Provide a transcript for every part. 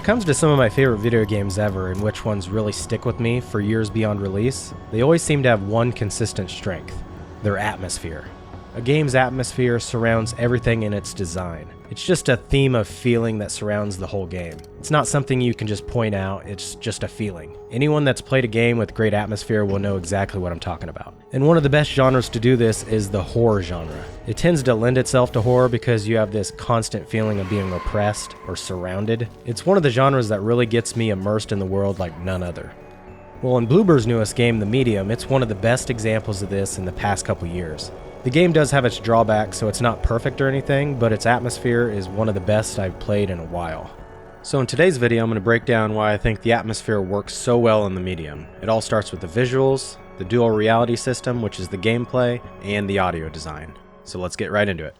comes to some of my favorite video games ever and which ones really stick with me for years beyond release, they always seem to have one consistent strength: their atmosphere. A game's atmosphere surrounds everything in its design. It's just a theme of feeling that surrounds the whole game. It's not something you can just point out, it's just a feeling. Anyone that's played a game with great atmosphere will know exactly what I'm talking about. And one of the best genres to do this is the horror genre. It tends to lend itself to horror because you have this constant feeling of being oppressed or surrounded. It's one of the genres that really gets me immersed in the world like none other. Well, in Bloober's newest game, The Medium, it's one of the best examples of this in the past couple years. The game does have its drawbacks, so it's not perfect or anything, but its atmosphere is one of the best I've played in a while. So in today's video, I'm going to break down why I think the atmosphere works so well in The Medium. It all starts with the visuals, the dual reality system, which is the gameplay, and the audio design. So let's get right into it.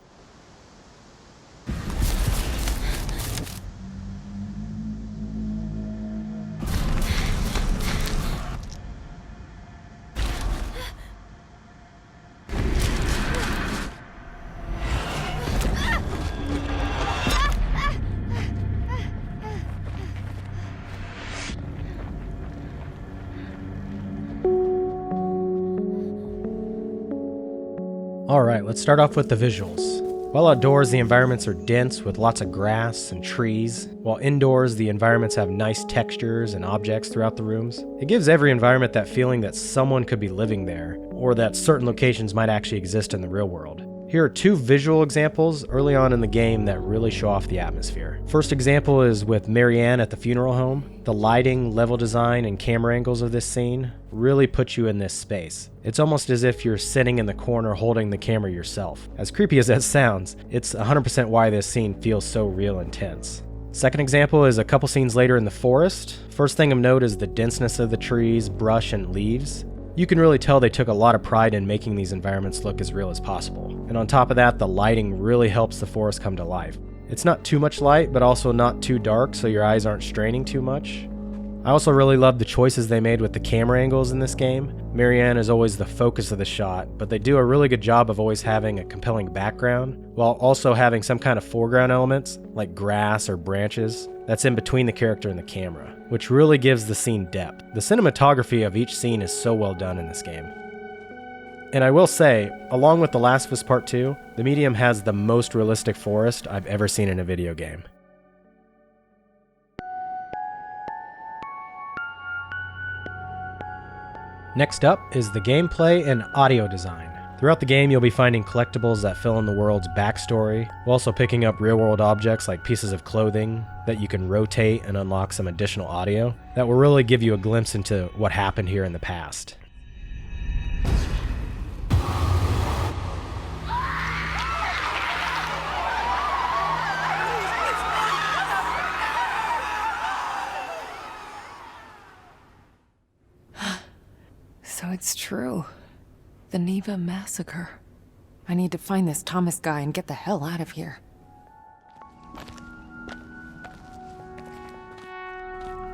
Alright, let's start off with the visuals. While outdoors, the environments are dense with lots of grass and trees, while indoors, the environments have nice textures and objects throughout the rooms. It gives every environment that feeling that someone could be living there, or that certain locations might actually exist in the real world. Here are two visual examples early on in the game that really show off the atmosphere. First example is with Marianne at the funeral home. The lighting, level design, and camera angles of this scene really put you in this space. It's almost as if you're sitting in the corner holding the camera yourself. As creepy as that sounds, it's 100% why this scene feels so real and tense. Second example is a couple scenes later in the forest. First thing of note is the denseness of the trees, brush, and leaves. You can really tell they took a lot of pride in making these environments look as real as possible. And on top of that, the lighting really helps the forest come to life. It's not too much light, but also not too dark, so your eyes aren't straining too much. I also really love the choices they made with the camera angles in this game. Marianne is always the focus of the shot, but they do a really good job of always having a compelling background, while also having some kind of foreground elements, like grass or branches, that's in between the character and the camera, which really gives the scene depth. The cinematography of each scene is so well done in this game. And I will say, along with The Last of Us Part 2, The Medium has the most realistic forest I've ever seen in a video game. Next up is the gameplay and audio design. Throughout the game, you'll be finding collectibles that fill in the world's backstory, while also picking up real-world objects like pieces of clothing that you can rotate and unlock some additional audio that will really give you a glimpse into what happened here in the past. So it's true. The Neva massacre. I need to find this Thomas guy and get the hell out of here.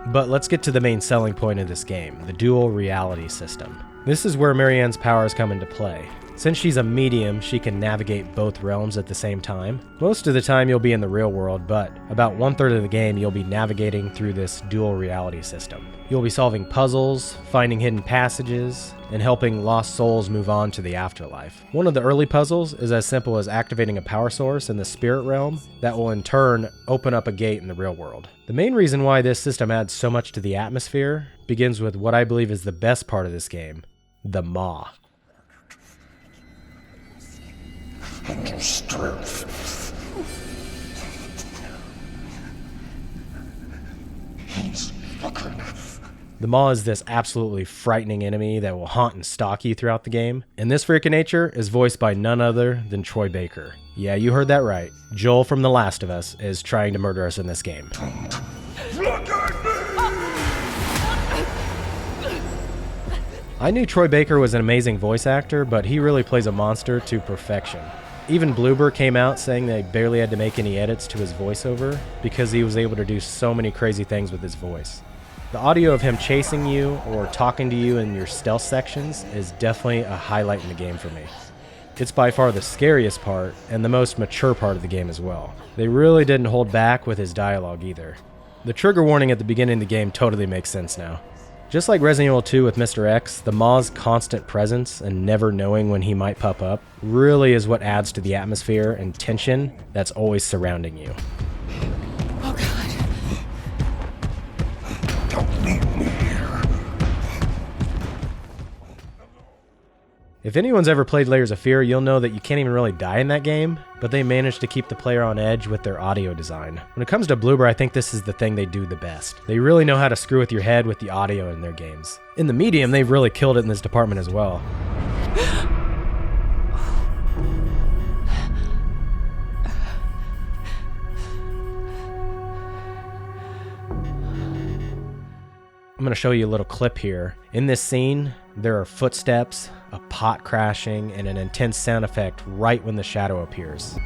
But let's get to the main selling point of this game, the dual reality system. This is where Marianne's powers come into play. Since she's a medium, she can navigate both realms at the same time. Most of the time you'll be in the real world, but about 1/3 of the game you'll be navigating through this dual reality system. You'll be solving puzzles, finding hidden passages, and helping lost souls move on to the afterlife. One of the early puzzles is as simple as activating a power source in the spirit realm that will in turn open up a gate in the real world. The main reason why this system adds so much to the atmosphere begins with what I believe is the best part of this game, the Maw. And your strength. He's fucking. The Maw is this absolutely frightening enemy that will haunt and stalk you throughout the game. And this freak of nature is voiced by none other than Troy Baker. Yeah, you heard that right. Joel from The Last of Us is trying to murder us in this game. Look at me! I knew Troy Baker was an amazing voice actor, but he really plays a monster to perfection. Even Bloober came out saying they barely had to make any edits to his voiceover because he was able to do so many crazy things with his voice. The audio of him chasing you or talking to you in your stealth sections is definitely a highlight in the game for me. It's by far the scariest part and the most mature part of the game as well. They really didn't hold back with his dialogue either. The trigger warning at the beginning of the game totally makes sense now. Just like Resident Evil 2 with Mr. X, the Maw's constant presence and never knowing when he might pop up really is what adds to the atmosphere and tension that's always surrounding you. Oh god. Don't leave me here. If anyone's ever played Layers of Fear, you'll know that you can't even really die in that game, but they managed to keep the player on edge with their audio design. When it comes to Bloober, I think this is the thing they do the best. They really know how to screw with your head with the audio in their games. In the medium, they've really killed it in this department as well. I'm going to show you a little clip here. In this scene, there are footsteps, a pot crashing, and an intense sound effect right when the shadow appears.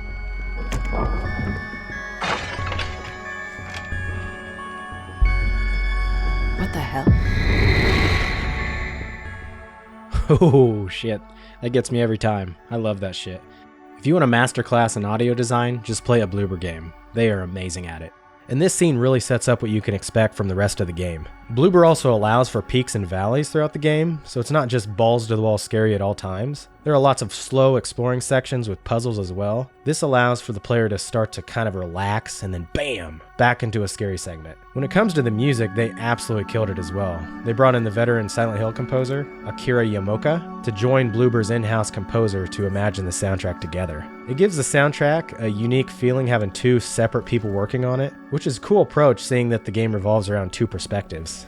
What the hell? Oh shit, that gets me every time. I love that shit. If you want a masterclass in audio design, just play a Bloober game. They are amazing at it. And this scene really sets up what you can expect from the rest of the game. Bloober also allows for peaks and valleys throughout the game, so it's not just balls to the wall scary at all times. There are lots of slow exploring sections with puzzles as well. This allows for the player to start to kind of relax and then BAM! Back into a scary segment. When it comes to the music, they absolutely killed it as well. They brought in the veteran Silent Hill composer, Akira Yamaoka, to join Bloober's in-house composer to imagine the soundtrack together. It gives the soundtrack a unique feeling having two separate people working on it, which is a cool approach seeing that the game revolves around two perspectives.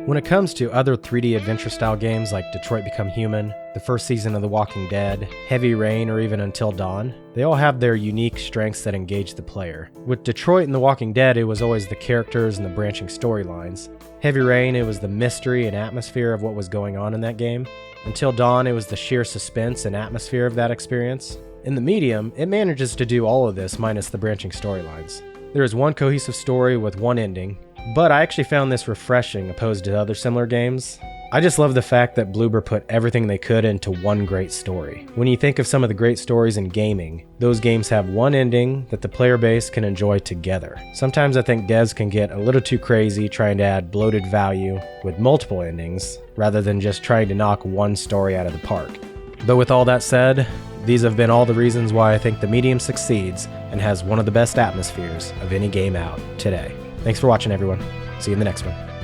When it comes to other 3D adventure-style games like Detroit Become Human, the first season of The Walking Dead, Heavy Rain, or even Until Dawn, they all have their unique strengths that engage the player. With Detroit and The Walking Dead, it was always the characters and the branching storylines. Heavy Rain, it was the mystery and atmosphere of what was going on in that game. Until Dawn, it was the sheer suspense and atmosphere of that experience. In the medium, it manages to do all of this minus the branching storylines. There is one cohesive story with one ending, but I actually found this refreshing opposed to other similar games. I just love the fact that Bloober put everything they could into one great story. When you think of some of the great stories in gaming, those games have one ending that the player base can enjoy together. Sometimes I think devs can get a little too crazy trying to add bloated value with multiple endings, rather than just trying to knock one story out of the park. But with all that said, these have been all the reasons why I think the medium succeeds and has one of the best atmospheres of any game out today. Thanks for watching, everyone. See you in the next one.